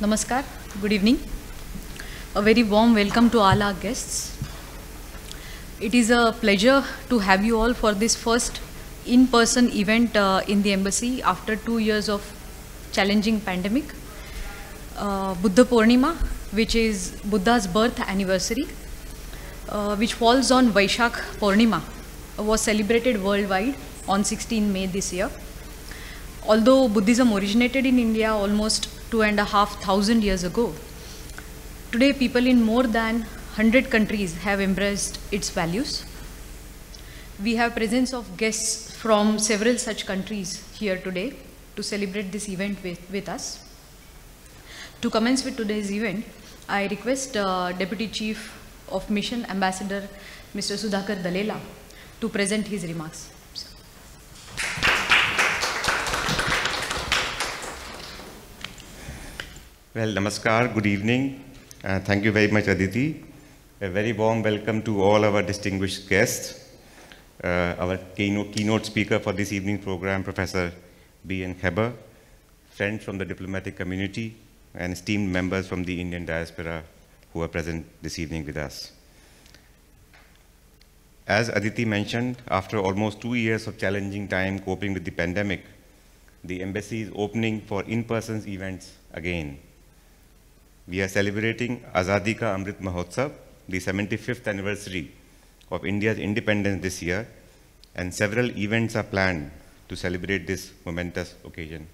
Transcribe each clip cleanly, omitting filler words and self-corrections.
Namaskar, good evening. A very warm welcome to all our guests. It is a pleasure to have you all for this first in-person event in the embassy after 2 years of challenging pandemic. Buddha Purnima, which is Buddha's birth anniversary, which falls on Vaishak Purnima, was celebrated worldwide on 16 May this year. Although Buddhism originated in India almost 2,500 years ago, today people in more than 100 countries have embraced its values. We have presence of guests from several such countries here today to celebrate this event with us. To commence with today's event, I request Deputy Chief of Mission Ambassador Mr. Sudhakar Dalela to present his remarks. Well, namaskar, good evening. Thank you very much, Aditi. A very warm welcome to all our distinguished guests. Our keynote speaker for this evening program, Professor B.N. Hebbar, friends from the diplomatic community, and esteemed members from the Indian diaspora who are present this evening with us. As Aditi mentioned, after almost 2 years of challenging time coping with the pandemic, the embassy is opening for in-person events again. We are celebrating Azadi Ka Amrit Mahotsav, the 75th anniversary of India's independence this year, and several events are planned to celebrate this momentous occasion.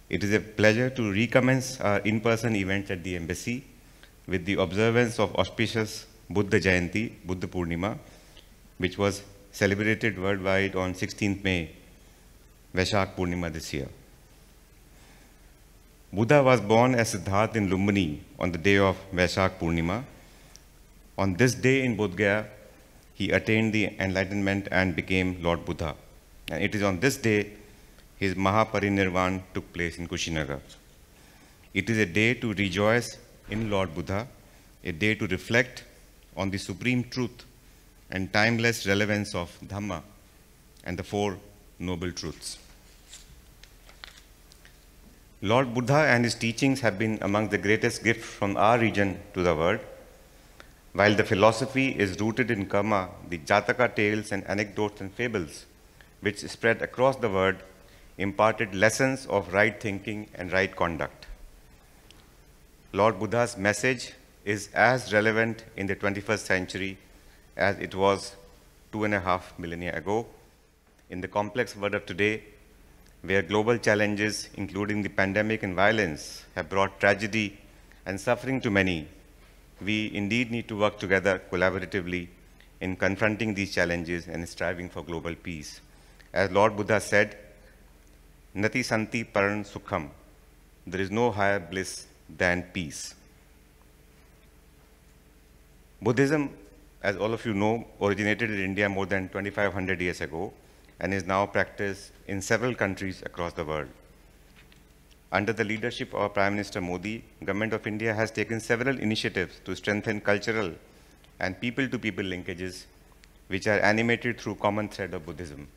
It is a pleasure to recommence our in-person events at the embassy with the observance of auspicious Buddha Jayanti, Buddha Purnima, which was celebrated worldwide on 16th May, Vaishak Purnima this year. Buddha was born as Siddhartha in Lumbini on the day of Vaishak Purnima. On this day in Bodh Gaya, he attained the enlightenment and became Lord Buddha. And it is on this day his Mahaparinirvan took place in Kushinagar. It is a day to rejoice in Lord Buddha, a day to reflect on the supreme truth and timeless relevance of Dhamma and the Four Noble Truths. Lord Buddha and his teachings have been among the greatest gifts from our region to the world. While the philosophy is rooted in karma, the Jataka tales and anecdotes and fables, which spread across the world, imparted lessons of right thinking and right conduct. Lord Buddha's message is as relevant in the 21st century as it was 2.5 millennia ago. In the complex world of today, where global challenges, including the pandemic and violence, have brought tragedy and suffering to many, we indeed need to work together collaboratively in confronting these challenges and striving for global peace. As Lord Buddha said, Nati Santi Paran Sukham, there is no higher bliss than peace. Buddhism, as all of you know, originated in India more than 2,500 years ago and is now practiced in several countries across the world. Under the leadership of Prime Minister Modi, Government of India has taken several initiatives to strengthen cultural and people-to-people linkages, which are animated through common thread of Buddhism.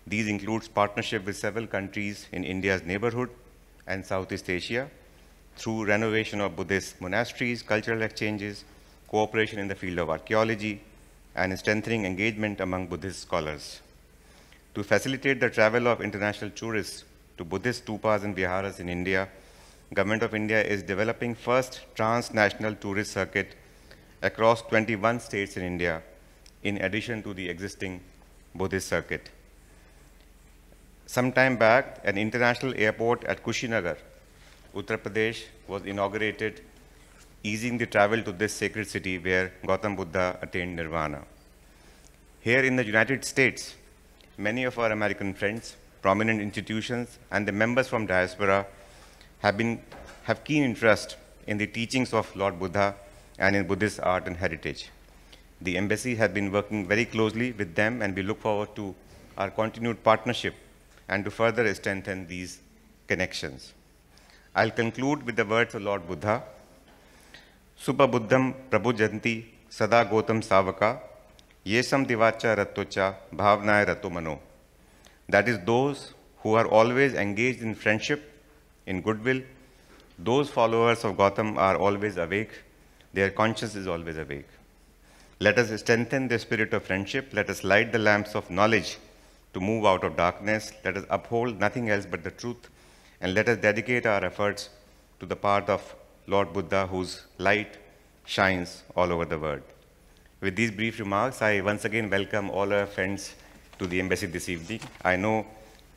These include partnership with several countries in India's neighborhood and Southeast Asia through renovation of Buddhist monasteries, cultural exchanges, cooperation in the field of archaeology, and strengthening engagement among Buddhist scholars. To facilitate the travel of international tourists to Buddhist stupas and viharas in India, Government of India is developing first transnational tourist circuit across 21 states in India, in addition to the existing Buddhist circuit. Some time back, an international airport at Kushinagar, Uttar Pradesh, was inaugurated, easing the travel to this sacred city where Gautam Buddha attained nirvana. Here in the United States, many of our American friends, prominent institutions, and the members from diaspora have keen interest in the teachings of Lord Buddha and in Buddhist art and heritage. The embassy has been working very closely with them, and we look forward to our continued partnership and to further strengthen these connections. I'll conclude with the words of Lord Buddha. Subha Buddham Prabhujanti Sada Gautam Savaka Yesam Divacha Rattocha Bhavnaya Ratto Mano. That is, those who are always engaged in friendship, in goodwill, Those followers of Gautam are always awake. Their conscience is always awake. Let us strengthen the spirit of friendship. Let us light the lamps of knowledge to move out of darkness. Let us uphold nothing else but the truth. And let us dedicate our efforts to the path of Lord Buddha, whose light shines all over the world. With these brief remarks, I once again welcome all our friends to the embassy this evening. I know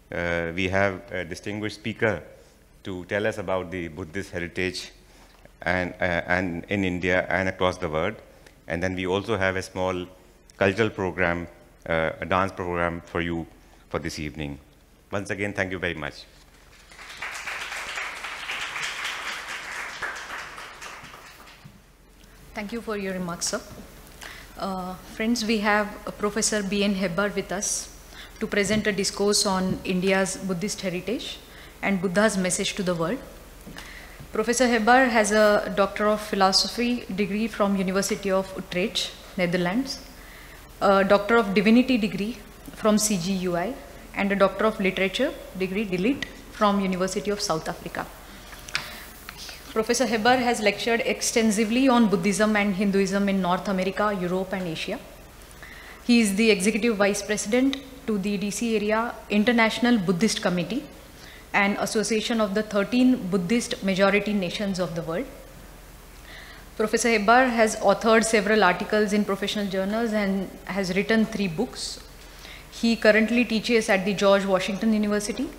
we have a distinguished speaker to tell us about the Buddhist heritage and in India and across the world. And then we also have a small cultural program, a dance program for you for this evening. Once again, thank you very much. Thank you for your remarks, sir. Friends, we have Professor B.N. Hebbar with us to present a discourse on India's Buddhist heritage and Buddha's message to the world. Professor Hebbar has a Doctor of Philosophy degree from University of Utrecht, Netherlands, a Doctor of Divinity degree from CGUI, and a Doctor of Literature degree, DLIT, from University of South Africa. Professor Hebbar has lectured extensively on Buddhism and Hinduism in North America, Europe, and Asia. He is the Executive Vice President to the DC Area International Buddhist Committee, an association of the 13 Buddhist majority nations of the world. Professor Hebbar has authored several articles in professional journals and has written 3 books. He currently teaches at the George Washington University.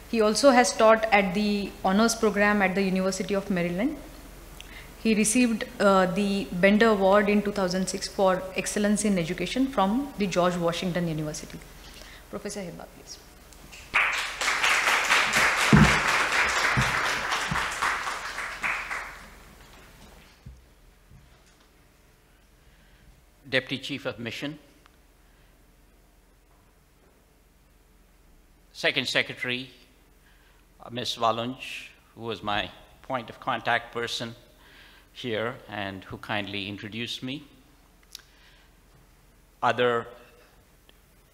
He also has taught at the honors program at the University of Maryland. He received the Bender Award in 2006 for excellence in education from the George Washington University. Professor Hebbar, please. Deputy Chief of Mission, Second Secretary, Ms. Walunj, who was my point of contact person here and who kindly introduced me, other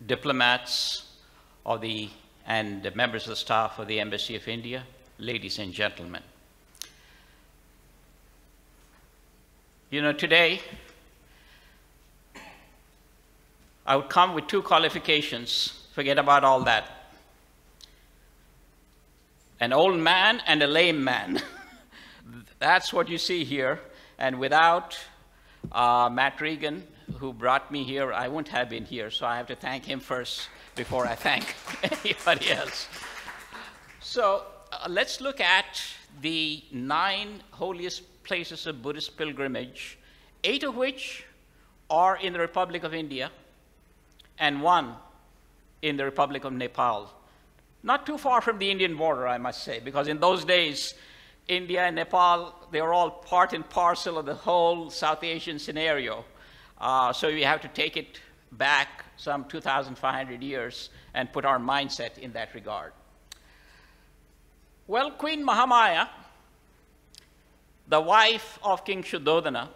diplomats of and the members of the staff of the Embassy of India, ladies and gentlemen. You know, today, I would come with 2 qualifications, forget about all that. An old man and a lame man. That's what you see here. And without Matt Regan, who brought me here, I wouldn't have been here. So I have to thank him first before I thank anybody else. So let's look at the 9 holiest places of Buddhist pilgrimage, 8 of which are in the Republic of India, and 1 in the Republic of Nepal. Not too far from the Indian border, I must say, because in those days, India and Nepal, they were all part and parcel of the whole South Asian scenario. So we have to take it back some 2,500 years and put our mindset in that regard. Well, Queen Mahamaya, the wife of King Shuddhodana,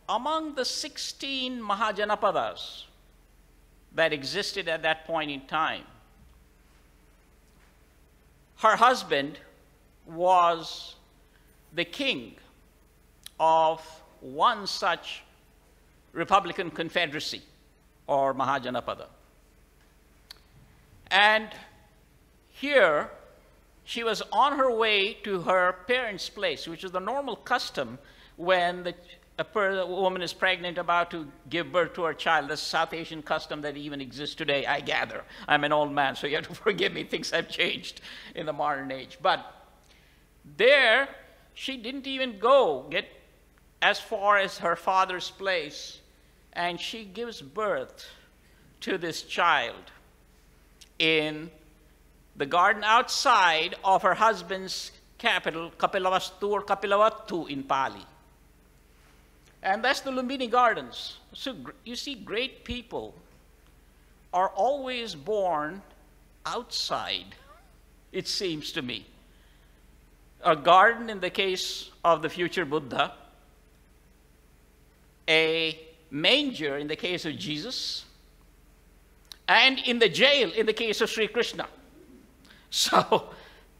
among the 16 Mahajanapadas that existed at that point in time, her husband was the king of one such Republican confederacy or Mahajanapada. And here she was on her way to her parents' place, which is the normal custom when a woman is pregnant, about to give birth to her child. The South Asian custom that even exists today, I gather. I'm an old man, so you have to forgive me. Things have changed in the modern age. But there, she didn't even get as far as her father's place, and she gives birth to this child in the garden outside of her husband's capital, Kapilavastu or Kapilavattu in Pali. And that's the Lumbini Gardens. So you see, great people are always born outside, it seems to me. A garden in the case of the future Buddha, a manger in the case of Jesus, and in the jail in the case of Sri Krishna. So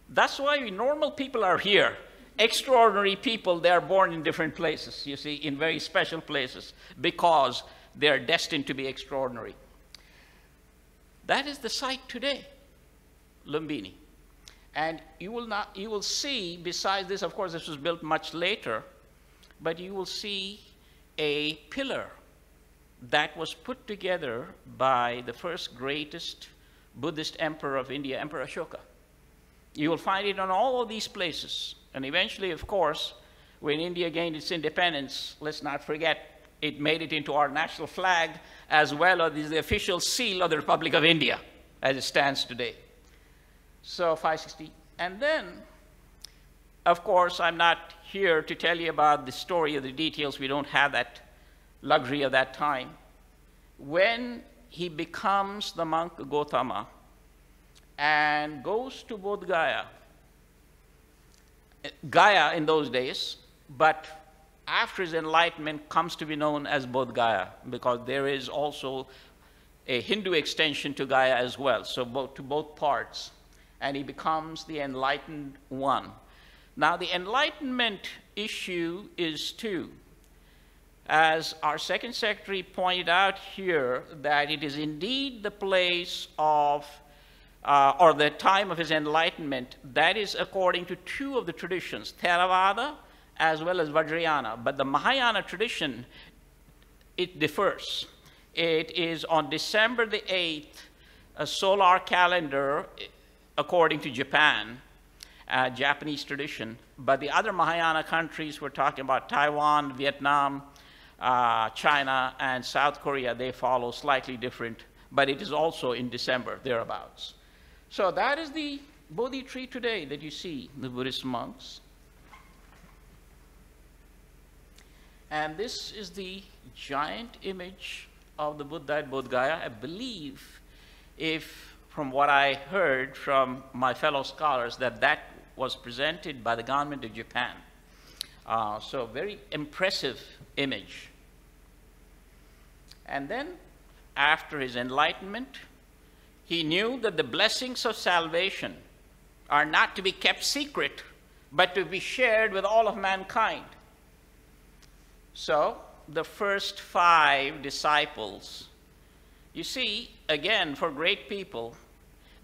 That's why normal people are here. Extraordinary people, they are born in different places, you see, in very special places, because they are destined to be extraordinary. That is the site today, Lumbini. And you will see, besides this, of course, this was built much later, but you will see a pillar that was put together by the first greatest Buddhist emperor of India, Emperor Ashoka. You will find it on all of these places. And eventually, of course, when India gained its independence, let's not forget, it made it into our national flag as well as the official seal of the Republic of India as it stands today. So 560. And then, of course, I'm not here to tell you about the story or the details. We don't have that luxury of that time. When he becomes the monk Gautama and goes to Bodh Gaya, Gaya in those days, but after his enlightenment comes to be known as Bodh Gaya, because there is also a Hindu extension to Gaya as well, so to both parts, and he becomes the enlightened one. Now the enlightenment issue is two. As our second secretary pointed out here, that it is indeed the place of or the time of his enlightenment, that is according to two of the traditions, Theravada as well as Vajrayana. But the Mahayana tradition, it differs. It is on December the 8th, a solar calendar according to Japan, Japanese tradition. But the other Mahayana countries, we're talking about Taiwan, Vietnam, China, and South Korea, they follow slightly different, but it is also in December, thereabouts. So that is the Bodhi tree today that you see, the Buddhist monks. And this is the giant image of the Buddha at Bodh Gaya. I believe, if from what I heard from my fellow scholars, that was presented by the government of Japan. So very impressive image. And then, after his enlightenment, he knew that the blessings of salvation are not to be kept secret, but to be shared with all of mankind. So, the first 5 disciples, you see, again, for great people,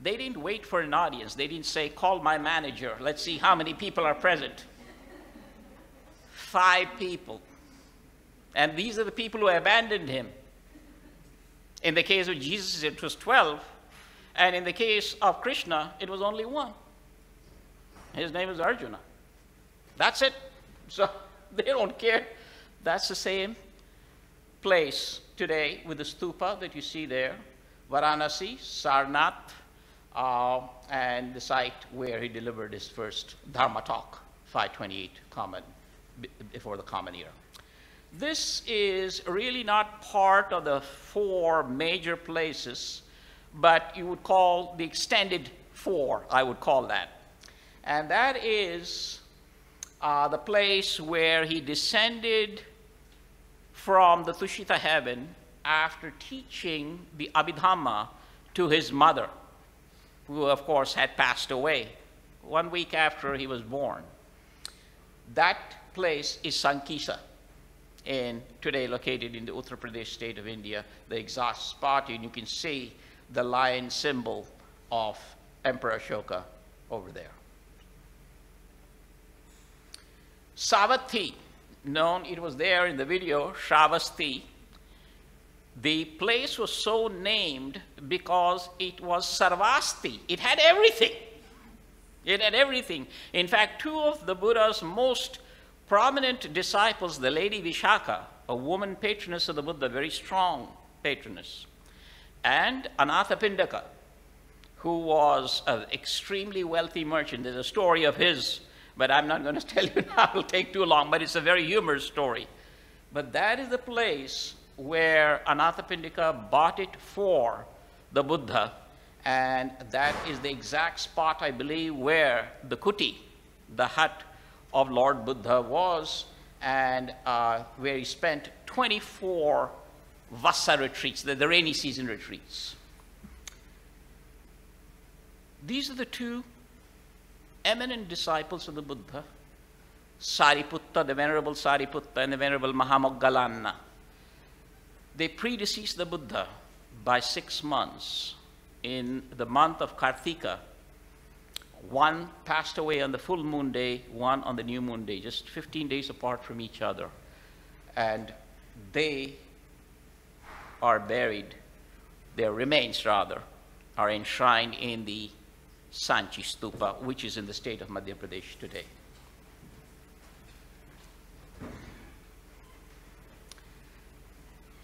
they didn't wait for an audience. They didn't say, call my manager, let's see how many people are present. 5 people. And these are the people who abandoned him. In the case of Jesus, it was 12. And in the case of Krishna, it was only 1. His name is Arjuna. That's it. So they don't care. That's the same place today with the stupa that you see there, Varanasi, Sarnath, and the site where he delivered his first Dharma talk, 528 before the Common Era. This is really not part of the 4 major places, but you would call the extended 4, I would call that. And that is the place where he descended from the Tushita heaven after teaching the Abhidhamma to his mother, who of course had passed away 1 week after he was born. That place is Sankisa, today located in the Uttar Pradesh state of India, the exact spot, and you can see the lion symbol of Emperor Ashoka over there. Savatthi, it was there in the video, Shravasti. The place was so named because it was Sarvasti. It had everything. It had everything. In fact, 2 of the Buddha's most prominent disciples, the Lady Vishaka, a woman patroness of the Buddha, very strong patroness, and Anathapindaka, who was an extremely wealthy merchant. There's a story of his, but I'm not going to tell you now, it'll take too long, but it's a very humorous story. But that is the place where Anathapindaka bought it for the Buddha, and that is the exact spot, I believe, where the kuti, the hut of Lord Buddha was, and where he spent 24 Vasa retreats, the rainy season retreats. These are the 2 eminent disciples of the Buddha, Sariputta, the Venerable Sariputta, and the Venerable Mahamoggallana. They predeceased the Buddha by 6 months. In the month of Kartika, one passed away on the full moon day, one on the new moon day, just 15 days apart from each other. And they are buried, their remains rather, are enshrined in the Sanchi Stupa, which is in the state of Madhya Pradesh today.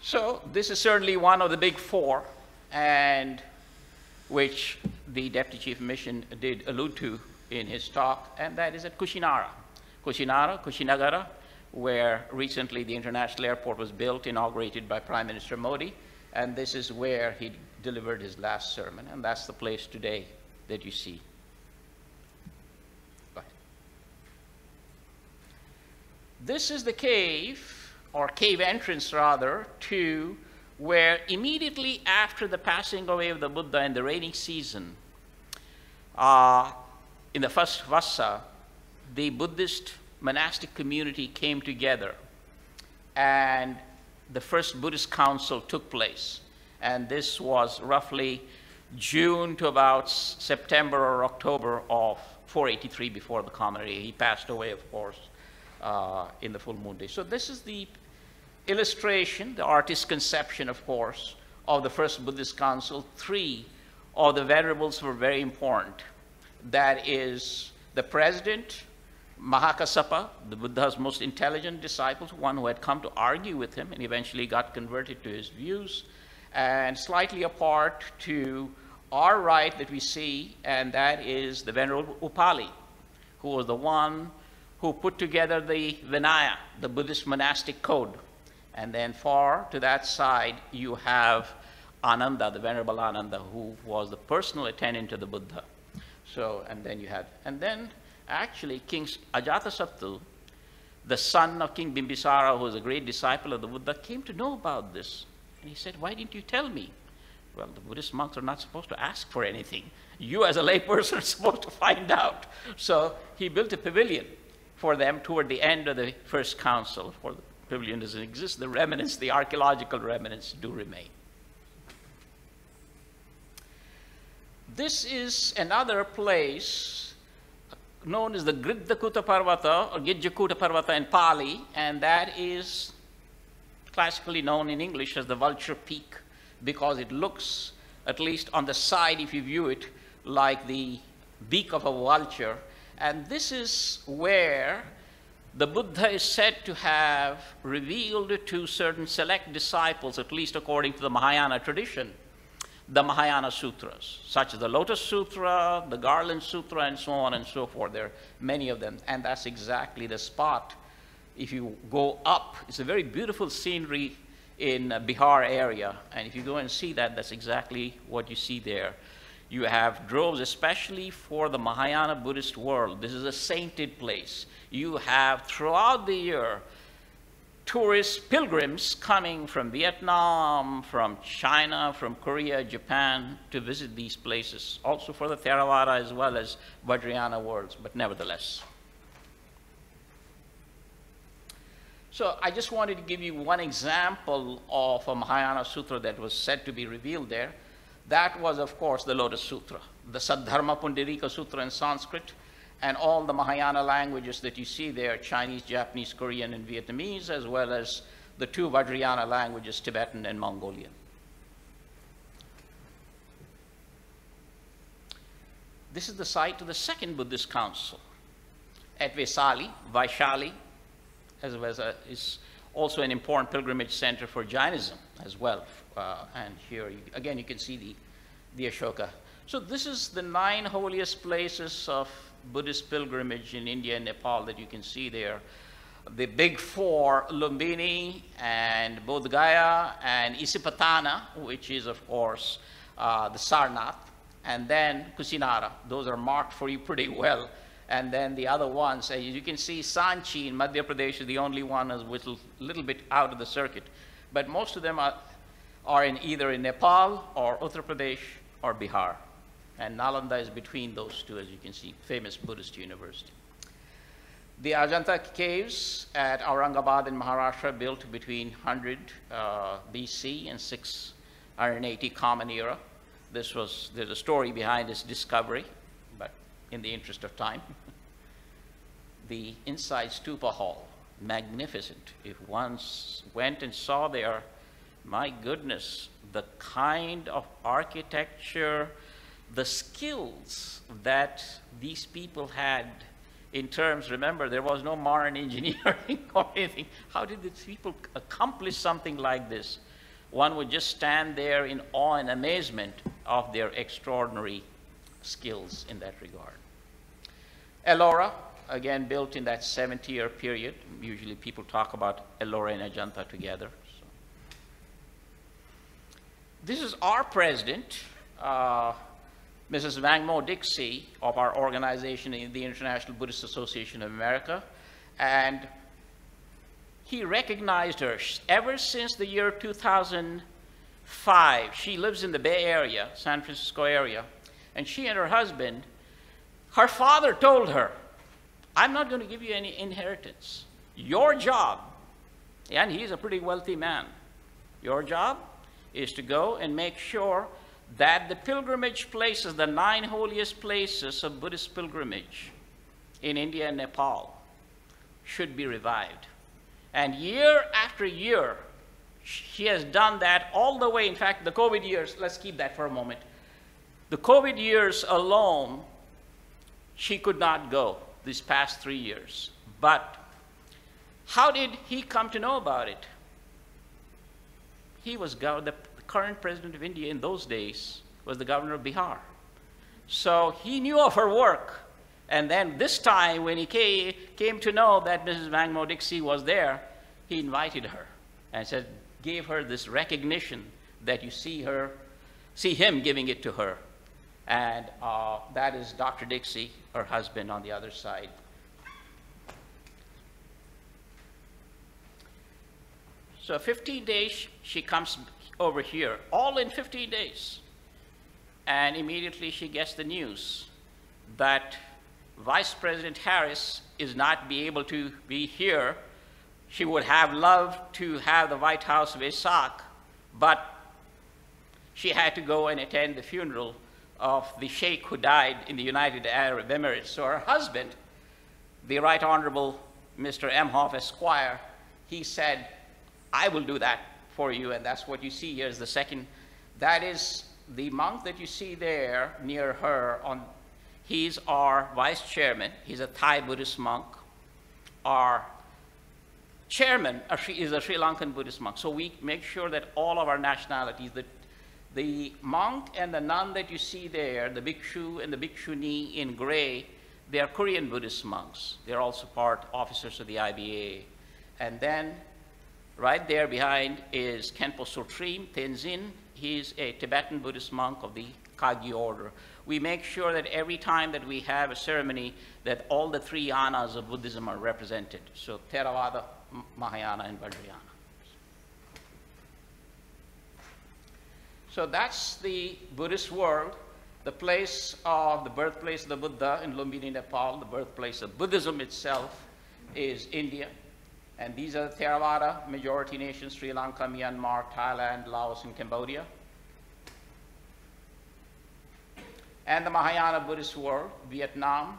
So this is certainly one of the big four, and which the Deputy Chief of Mission did allude to in his talk, and that is at Kushinara. Kushinagara, where recently the international airport was built, inaugurated by Prime Minister Modi, and this is where he delivered his last sermon, and that's the place today that you see. Go ahead. This is the cave, or cave entrance rather, to where immediately after the passing away of the Buddha in the rainy season, in the first Vassa, the Buddhist monastic community came together, and the first Buddhist council took place. And this was roughly June to about September or October of 483 before the Common Era. He passed away, of course, in the full moon day. So this is the illustration, the artist's conception, of course, of the first Buddhist council. 3 of the venerables were very important. That is the president, Mahakassapa, the Buddha's most intelligent disciple, one who had come to argue with him and eventually got converted to his views. And slightly apart to our right that we see, and that is the Venerable Upali, who was the one who put together the Vinaya, the Buddhist monastic code. And then far to that side, you have Ananda, the Venerable Ananda, who was the personal attendant to the Buddha. So, and then actually King Ajatasattu, the son of King Bimbisara, who was a great disciple of the Buddha, came to know about this. And he said, why didn't you tell me? Well, the Buddhist monks are not supposed to ask for anything. You as a layperson are supposed to find out. So he built a pavilion for them toward the end of the first council. For the pavilion doesn't exist, the remnants, the archaeological remnants do remain. This is another place known as the Griddakuta Parvata or Gijjakuta Parvata in Pali, and that is classically known in English as the Vulture Peak, because it looks, at least on the side if you view it, like the beak of a vulture. And this is where the Buddha is said to have revealed to certain select disciples, at least according to the Mahayana tradition, the Mahayana Sutras, such as the Lotus Sutra, the Garland Sutra, and so on and so forth. There are many of them, and that's exactly the spot. If you go up, it's a very beautiful scenery in Bihar area, and if you go and see that, that's exactly what you see there. You have groves, especially for the Mahayana Buddhist world. This is a sainted place. You have, throughout the year, tourists, pilgrims coming from Vietnam, from China, from Korea, Japan, to visit these places, also for the Theravada as well as Vajrayana worlds, but nevertheless. So I just wanted to give you one example of a Mahayana Sutra that was said to be revealed there. That was, of course, the Lotus Sutra, the Saddharma Pundarika Sutra in Sanskrit, and all the Mahayana languages that you see there, Chinese, Japanese, Korean, and Vietnamese, as well as the 2 Vajrayana languages, Tibetan and Mongolian. This is the site of the second Buddhist council at Vaishali, as well as is also an important pilgrimage center for Jainism as well. And here, again, you can see the Ashoka. So this is the 9 holiest places of Buddhist pilgrimage in India and Nepal that you can see there. The big 4, Lumbini and Bodh Gaya and Isipatana, which is, of course, the Sarnath, and then Kusinara. Those are marked for you pretty well. And then the other ones, as you can see, Sanchi in Madhya Pradesh is the only one that's a little bit out of the circuit. But most of them are either in Nepal or Uttar Pradesh or Bihar. And Nalanda is between those two, as you can see, famous Buddhist university. The Ajanta caves at Aurangabad in Maharashtra, built between 100 BC and 680 Common Era. There's a story behind this discovery, but in the interest of time. The inside stupa hall, magnificent. If one went and saw there, my goodness, the kind of architecture, the skills that these people had in terms, remember, there was no modern engineering or anything. How did these people accomplish something like this? One would just stand there in awe and amazement of their extraordinary skills in that regard. Ellora, again, built in that 70-year period. Usually people talk about Ellora and Ajanta together. So. This is our president, Mrs. Wang Mo Dixie of our organization, the International Buddhist Association of America, and he recognized her ever since the year 2005. She lives in the Bay Area, San Francisco area, and she and her husband, her father told her, I'm not going to give you any inheritance. Your job, and he's a pretty wealthy man, your job is to go and make sure that the pilgrimage places, the 9 holiest places of Buddhist pilgrimage in India and Nepal should be revived. And year after year, she has done that all the way. In fact, the COVID years, let's keep that for a moment. The COVID years alone, she could not go these past 3 years. But how did he come to know about it? He was the current president of India in those days was the governor of Bihar. So he knew of her work. And then this time when he came to know that Mrs. Wang Mo Dixie was there, he invited her and said, gave her this recognition that you see him giving it to her. And that is Dr. Dixie, her husband, on the other side. So 15 days, she comes over here, all in 15 days. And immediately she gets the news that Vice President Harris is not be able to be here. She would have loved to have the White House Vesak, but she had to go and attend the funeral of the Sheikh who died in the United Arab Emirates. So her husband, the Right Honorable Mr. Emhoff Esquire, he said, I will do that for you, and that's what you see here is the second. That is the monk that you see there near her. He's our vice chairman. He's a Thai Buddhist monk. Our chairman is a Sri Lankan Buddhist monk. So we make sure that all of our nationalities, the monk and the nun that you see there, the bhikshu and the bhikshuni in gray, they are Korean Buddhist monks. They're also officers of the IBA. And then right there behind is Khenpo Sotrim Tenzin. He's a Tibetan Buddhist monk of the Kagyu order. We make sure that every time that we have a ceremony that all the 3 yanas of Buddhism are represented. So Theravada, Mahayana, and Vajrayana. So that's the Buddhist world, the birthplace of the Buddha in Lumbini, Nepal. The birthplace of Buddhism itself is India. And these are the Theravada majority nations: Sri Lanka, Myanmar, Thailand, Laos, and Cambodia. And the Mahayana Buddhist world: Vietnam,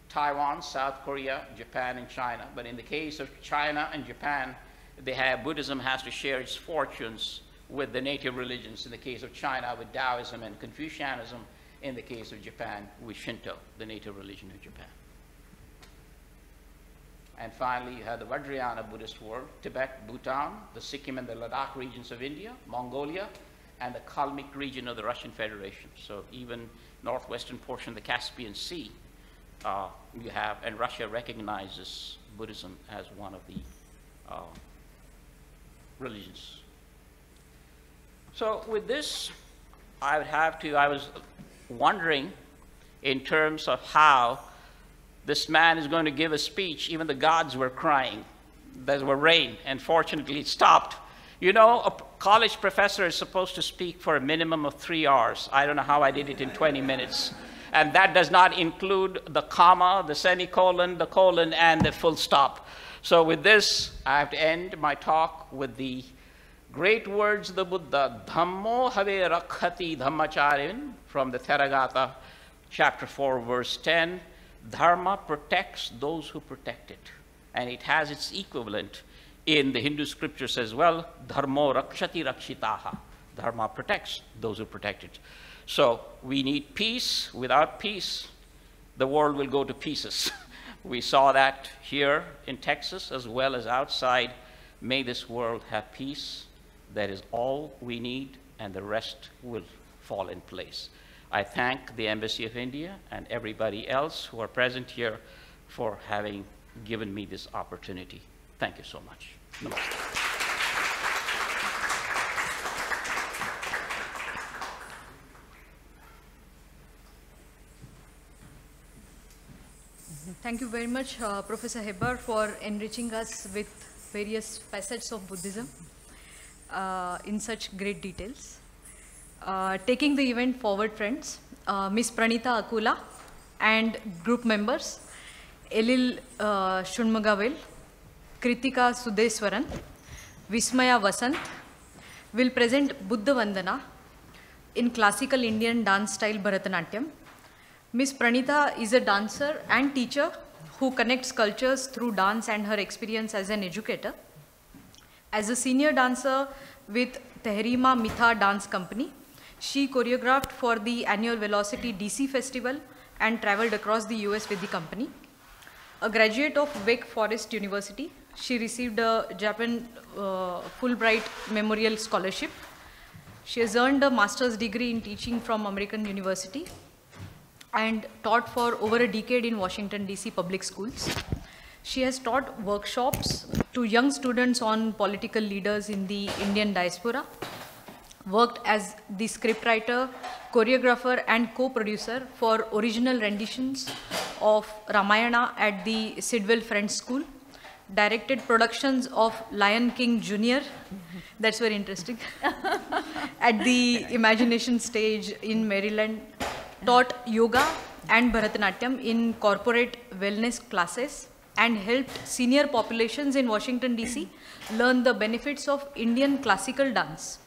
Taiwan, South Korea, Japan, and China. But in the case of China and Japan, Buddhism has to share its fortunes with the native religions. In the case of China, with Taoism and Confucianism. In the case of Japan, with Shinto, the native religion of Japan. And finally, you have the Vajrayana Buddhist world: Tibet, Bhutan, the Sikkim and the Ladakh regions of India, Mongolia, and the Kalmyk region of the Russian Federation. So even northwestern portion of the Caspian Sea, you have, and Russia recognizes Buddhism as one of the religions. So with this, I was wondering in terms of how this man is going to give a speech. Even the gods were crying. There were rain, and fortunately it stopped. You know, a college professor is supposed to speak for a minimum of 3 hours. I don't know how I did it in 20 minutes. And that does not include the comma, the semicolon, the colon, and the full stop. So with this, I have to end my talk with the great words of the Buddha, Dhammo have rakhati dhammacharin, from the Theragatha, chapter 4, verse 10. Dharma protects those who protect it. And it has its equivalent in the Hindu scriptures as well. Dharmo rakshati rakshitaha. Dharma protects those who protect it. So we need peace. Without peace, the world will go to pieces. We saw that here in Texas as well as outside. May this world have peace. That is all we need, and the rest will fall in place. I thank the Embassy of India and everybody else who are present here for having given me this opportunity. Thank you so much. Namaste. Thank you very much, Professor Hebbar, for enriching us with various facets of Buddhism in such great details. Taking the event forward, friends, Ms. Praneetha A and group members, Elil Shunmugavil, Kritika Sudeswaran, Vismaya Vasant, will present Buddha Vandana in classical Indian dance style Bharatanatyam. Ms. Praneetha is a dancer and teacher who connects cultures through dance and her experience as an educator. As a senior dancer with Tehrima Mitha Dance Company, she choreographed for the annual Velocity DC Festival and traveled across the US with the company. A graduate of Wake Forest University, she received a Japan Fulbright Memorial Scholarship. She has earned a master's degree in teaching from American University and taught for over a decade in Washington, D.C. public schools. She has taught workshops to young students on political leaders in the Indian diaspora, worked as the scriptwriter, choreographer, and co-producer for original renditions of Ramayana at the Sidwell Friends School, directed productions of Lion King Jr., that's very interesting, at the Imagination Stage in Maryland, taught yoga and Bharatanatyam in corporate wellness classes, and helped senior populations in Washington, D.C. learn the benefits of Indian classical dance.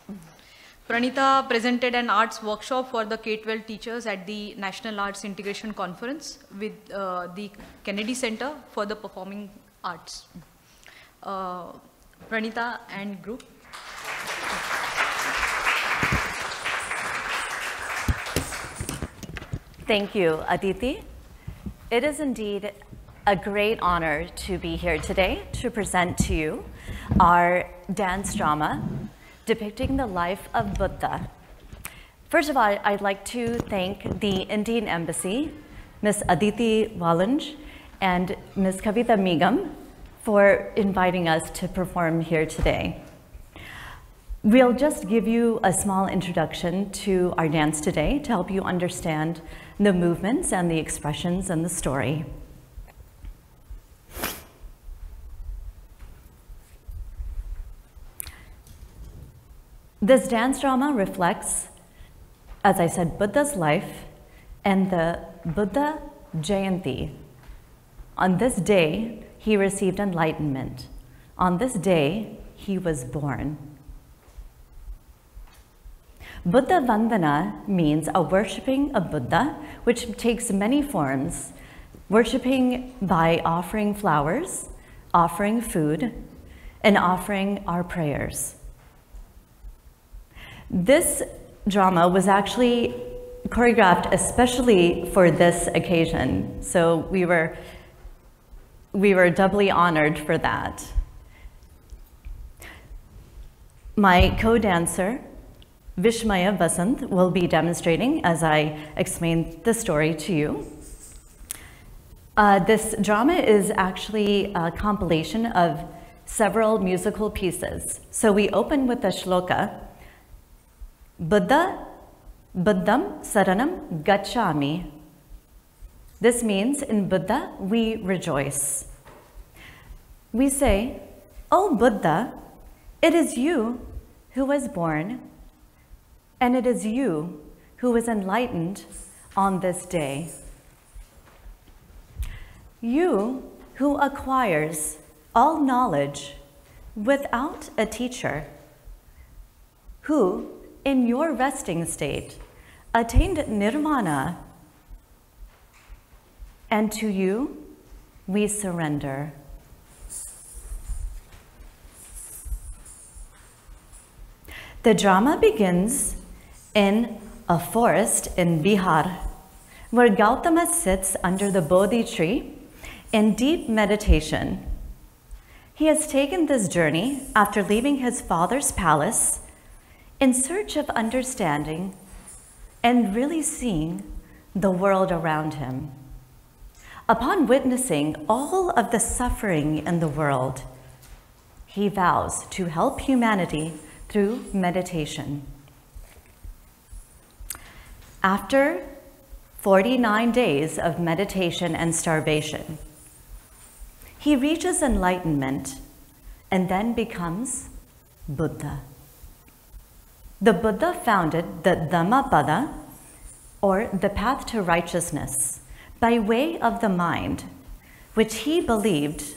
Praneetha presented an arts workshop for the K-12 teachers at the National Arts Integration Conference with the Kennedy Center for the Performing Arts. Praneetha and group. Thank you, Aditi. It is indeed a great honor to be here today to present to you our dance drama depicting the life of Buddha. First of all, I'd like to thank the Indian Embassy, Ms. Aditi Walanj and Ms. Kavita Migam for inviting us to perform here today. We'll just give you a small introduction to our dance today to help you understand the movements and the expressions and the story. This dance drama reflects, as I said, Buddha's life and the Buddha Jayanti. On this day, he received enlightenment. On this day, he was born. Buddha Vandana means a worshipping of Buddha, which takes many forms. Worshipping by offering flowers, offering food, and offering our prayers. This drama was actually choreographed especially for this occasion, so we were doubly honored for that. My co-dancer, Vismaya Vasant, will be demonstrating as I explain the story to you. This drama is actually a compilation of several musical pieces. So we open with the shloka, Buddha, Buddham Saranam Gacchami. This means in Buddha we rejoice. We say, "O Buddha, It is you who was born, and it is you who was enlightened on this day. You who acquires all knowledge without a teacher, who in your resting state attained nirvana, and to you we surrender. The drama begins in a forest in Bihar, where Gautama sits under the Bodhi tree in deep meditation. He has taken this journey after leaving his father's palace in search of understanding and really seeing the world around him. Upon witnessing all of the suffering in the world, he vows to help humanity through meditation. After 49 days of meditation and starvation, he reaches enlightenment and then becomes Buddha. The Buddha founded the Dhammapada, or the path to righteousness, by way of the mind, which he believed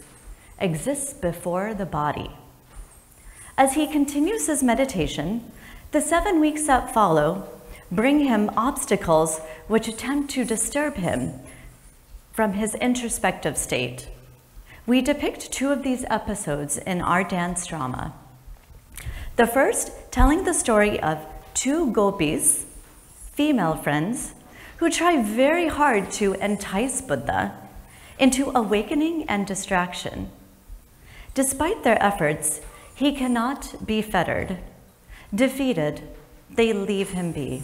exists before the body. As he continues his meditation, the 7 weeks that follow bring him obstacles which attempt to disturb him from his introspective state. We depict 2 of these episodes in our dance drama. The first, telling the story of 2 gopis, female friends, who try very hard to entice Buddha into awakening and distraction. Despite their efforts, he cannot be fettered. Defeated, they leave him be.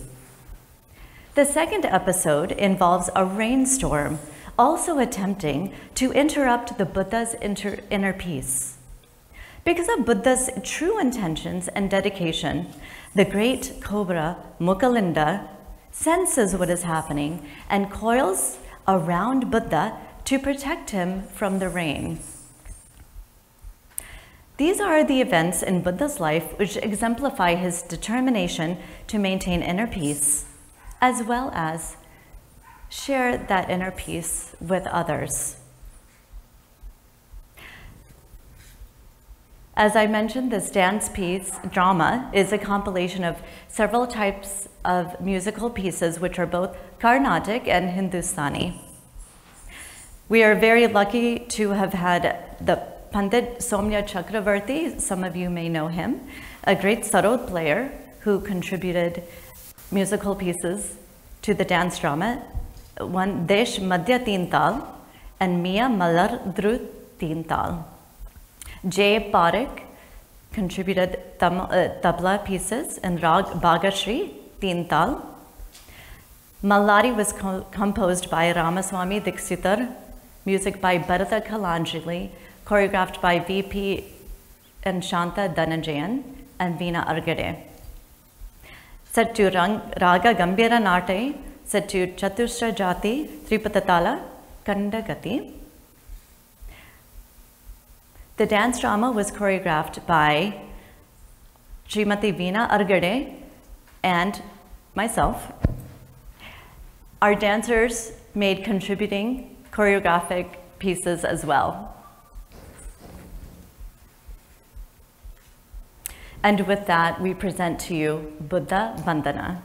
The second episode involves a rainstorm, also attempting to interrupt the Buddha's inner peace. Because of Buddha's true intentions and dedication, the great cobra Mukhalinda senses what is happening and coils around Buddha to protect him from the rain. These are the events in Buddha's life which exemplify his determination to maintain inner peace, as well as share that inner peace with others. As I mentioned, this dance piece, drama, is a compilation of several types of musical pieces which are both Carnatic and Hindustani. We are very lucky to have had the Pandit Somya Chakravarti, some of you may know him, a great sarod player who contributed musical pieces to the dance drama, one Desh Madhya Teen Tal and Mia Malar Dru Teen Tal. Jay Parekh contributed tabla pieces in Rag Bhagashri Teen Tal. Mallari was composed by Ramaswamy Dikshitar, music by Bharata Kalanjali, choreographed by VP and Shanta Dhanajayan and Veena Argade. Set to Raga Gambira Nate, set to Chatusra Jati, Tripatatala, Kandagati. The dance drama was choreographed by Srimati Veena Argade and myself. Our dancers made contributing choreographic pieces as well. And with that, we present to you Buddha Vandana.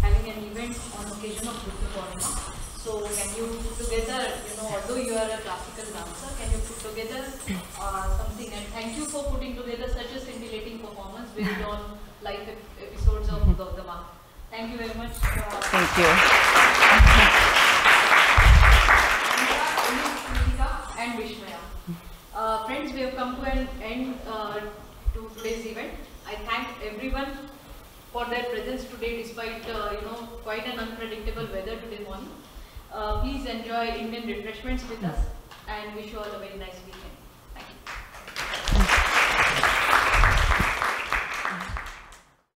having an event on occasion of Buddha Vandana. So can you put together, although you are a classical dancer, can you put together something? And thank you for putting together such a scintillating performance based on live episodes of Gautama. Thank you very much. Thank you. And Vishmaya. Friends, we have come to an end to today's event. I thank everyone for their presence today despite quite an unpredictable weather today morning. Please enjoy Indian refreshments with us and wish you all a very nice weekend.